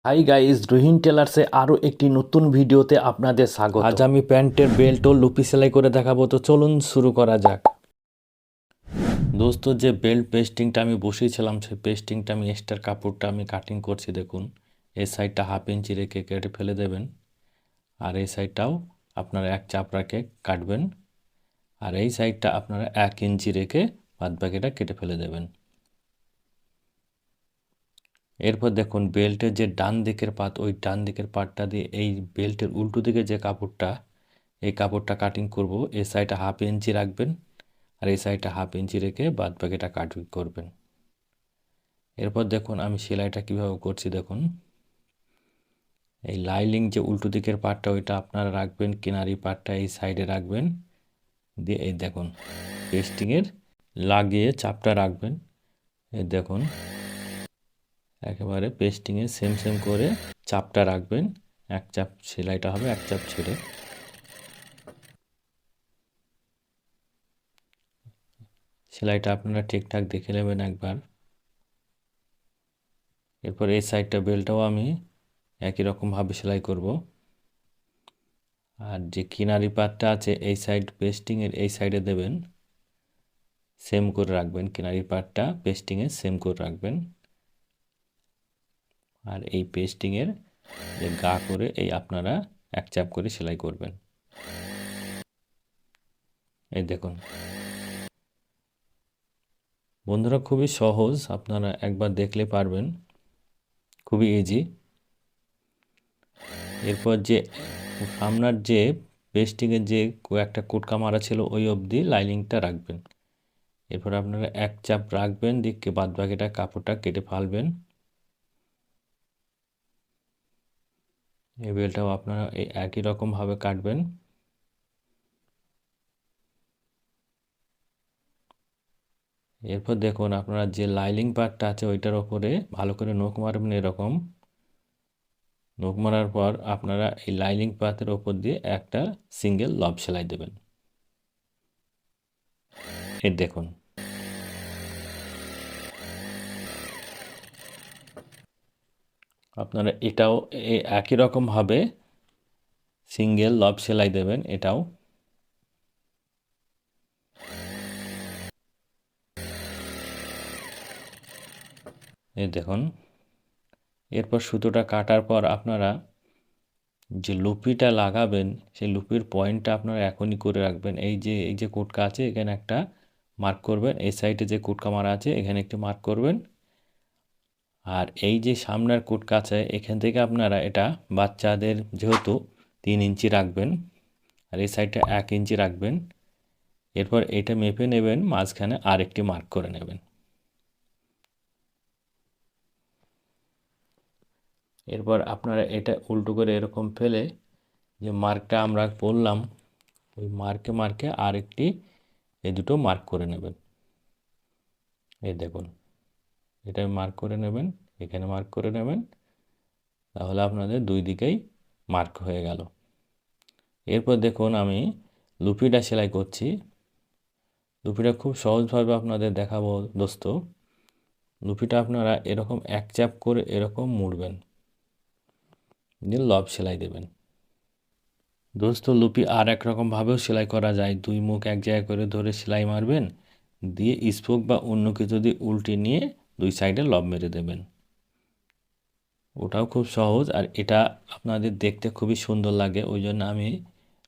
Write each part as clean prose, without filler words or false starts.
Hi guys, Rohin টেলার্সে আরও একটি নতুন ভিডিওতে আপনাদের স্বাগত। আজ আমি প্যান্টের বেল্ট ও লুপি সেলাই করে দেখাবো, তো চলুন শুরু করা যাক। দোস্ত, যে বেল্ট পেস্টিংটা আমি বসিয়েছিলাম সেই পেস্টিংটা আমি এক্সট্রা কাপড়টা আমি কাটিং করছি। দেখুন, এই সাইডটা 1/2 ইঞ্চি রেখে কেটে ফেলে দেবেন, আর এই সাইডটাও আপনারা এক চাপ রেখে কাটবেন, আর এই সাইডটা আপনারা 1 ইঞ্চি রেখে বাদবাকিটা কেটে ফেলে দেবেন। এরপর দেখুন, বেল্টের যে ডান দিকের পাত, ওই ডান দিকের পাটটা দিয়ে এই বেল্টের উল্টো দিকে যে কাপড়টা, এই কাপড়টা কাটিং করব। এই সাইডটা 1/2 ইঞ্চি রাখবেন, আর এই সাইডটা 1/2 ইঞ্চি রেখে বাদ বাকিটা কাটিং করবেন। এরপর দেখুন আমি সেলাইটা কিভাবে করছি। দেখুন, এই লাইলিং যে উল্টো দিকের পাটটা ওইটা আপনারা রাখবেন, কিনারি পাটটা এই সাইডে রাখবেন, দিয়ে এই দেখুন পেস্টিংয়ের লাগিয়ে চাপটা রাখবেন। এই দেখুন একেবারে পেস্টিংয়ে সেম সেম করে চাপটা রাখবেন। এক চাপ সেলাইটা হবে, এক চাপ ছেড়ে। সেলাইটা আপনারা ঠিকঠাক দেখে নেবেন একবার। এরপর এই সাইডটা বেল্টটাও আমি একই রকমভাবে সেলাই করব। আর যে কিনারি পাটটা আছে এই সাইড পেস্টিংয়ের এই সাইডে দেবেন, সেম করে রাখবেন। কিনারি পাটটা পেস্টিংয়ে সেম করে রাখবেন, আর এই পেস্টিংয়ের যে গা করে এই আপনারা এক চাপ করে সেলাই করবেন। এই দেখুন বন্ধুরা, খুবই সহজ, আপনারা একবার দেখলে পারবেন, খুবই ইজি। এরপর যে সামনের যে পেস্টিংয়ের যে একটা কুটকা মারা ছিল ওই অবধি লাইনিংটা রাখবেন। এরপর আপনারা এক চাপ রাখবেন, দিকে বাদ বাকিটা কাপড়টা কেটে ফেলবেন। এই বেলটাও আপনারা এই একই রকমভাবে কাটবেন। এরপর দেখুন আপনারা যে লাইনিং পার্টটা আছে ওইটার ওপরে ভালো করে নখ মারবেন। এরকম নখ মারার পর আপনারা এই লাইনিং পার্টের ওপর দিয়ে একটা সিঙ্গেল লব সেলাই দেবেন। এই দেখুন আপনারা এটাও একই রকমভাবে সিঙ্গেল লব সেলাই দেবেন। এটাও এই দেখুন। এরপর সুতোটা কাটার পর আপনারা যে লুপিটা লাগাবেন সেই লুপির পয়েন্টটা আপনারা এখনই করে রাখবেন। এই যে কুটকা আছে এখানে একটা মার্ক করবেন, এই সাইডে যে কুটকা মারা আছে এখানে একটি মার্ক করবেন, আর এই যে সামনের কুটকা আছে এখান থেকে আপনারা এটা বাচ্চাদের যেহেতু 3 ইঞ্চি রাখবেন, আর এই সাইডটা 1 ইঞ্চি রাখবেন। এরপর এটা মেপে নেবেন, মাঝখানে আরেকটি মার্ক করে নেবেন। এরপর আপনারা এটা উল্টো করে এরকম ফেলে যে মার্কটা আমরা করলাম ওই মার্কে মার্কে আরেকটি এই দুটো মার্ক করে নেবেন। এই দেখুন এটা মার্ক করে নেবেন, এখানে মার্ক করে নেবেন, তাহলে আপনাদের দুই দিকেই মার্ক হয়ে গেল। এরপর দেখুন আমি লুপিটা সেলাই করছি। লুপিটা খুব সহজভাবে আপনাদের দেখাবো দোস্ত। লুপিটা আপনারা এরকম এক চাপ করে এরকম মুড়বেন, দিয়ে লব সেলাই দেবেন। দোস্ত লুপি আর এক রকমভাবেও সেলাই করা যায়। দুই মুখ এক জায়গায় করে ধরে সেলাই মারবেন, দিয়ে স্পোক বা অন্য কিছু দিয়ে উল্টে নিয়ে দুই সাইডে লব মেরে দেবেন। ওটাও খুব সহজ, আর এটা আপনাদের দেখতে খুবই সুন্দর লাগে। ওই জন্য আমি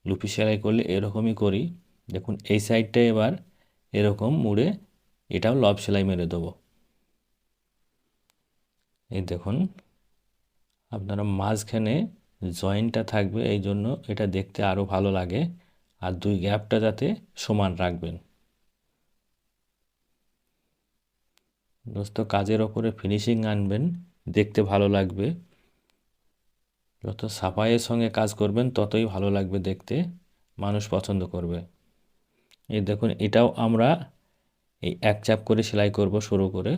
লুপি সেলাই করলে এরকমই করি। দেখুন এই সাইডটা এবার এরকম মুড়ে এটাও লব সেলাই মেরে দেবো। এই দেখুন আপনারা মাঝখানে জয়েন্টটা থাকবে, এই জন্য এটা দেখতে আরও ভালো লাগে, আর দুই গ্যাপটা যাতে সমান রাখবেন। দোস্ত কাজের ওপরে ফিনিশিং আনবেন, দেখতে ভালো লাগবে। যত সাফাইয়ের সঙ্গে কাজ করবেন ততই ভালো লাগবে দেখতে, মানুষ পছন্দ করবে। এই দেখুন এটাও আমরা এই এক চাপ করে সেলাই করব শুরু করে।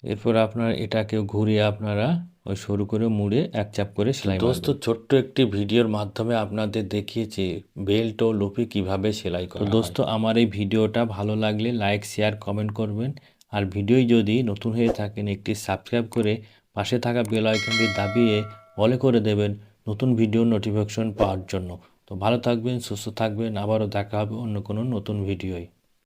এরপর আপনারা এটাকে ঘুরিয়ে আপনারা ওই শুরু করে মুড়ে এক চাপ করে সেলাই মারবেন। দোস্ত ছোট্ট একটি ভিডিওর মাধ্যমে আপনাদের দেখিয়েছি বেল্ট ও লুপি কিভাবে সেলাই করা হয়। দোস্ত আমার এই ভিডিওটা ভালো লাগলে লাইক শেয়ার কমেন্ট করবেন, আর ভিডিও যদি নতুন হয়ে থাকেন একটি সাবস্ক্রাইব করে পাশে থাকা বেল আইকনটি দাবিয়ে অলে করে দেবেন নতুন ভিডিও নোটিফিকেশন পাওয়ার জন্য। তো ভালো থাকবেন, সুস্থ থাকবেন, আবারও দেখা হবে অন্য কোনো নতুন ভিডিওয়।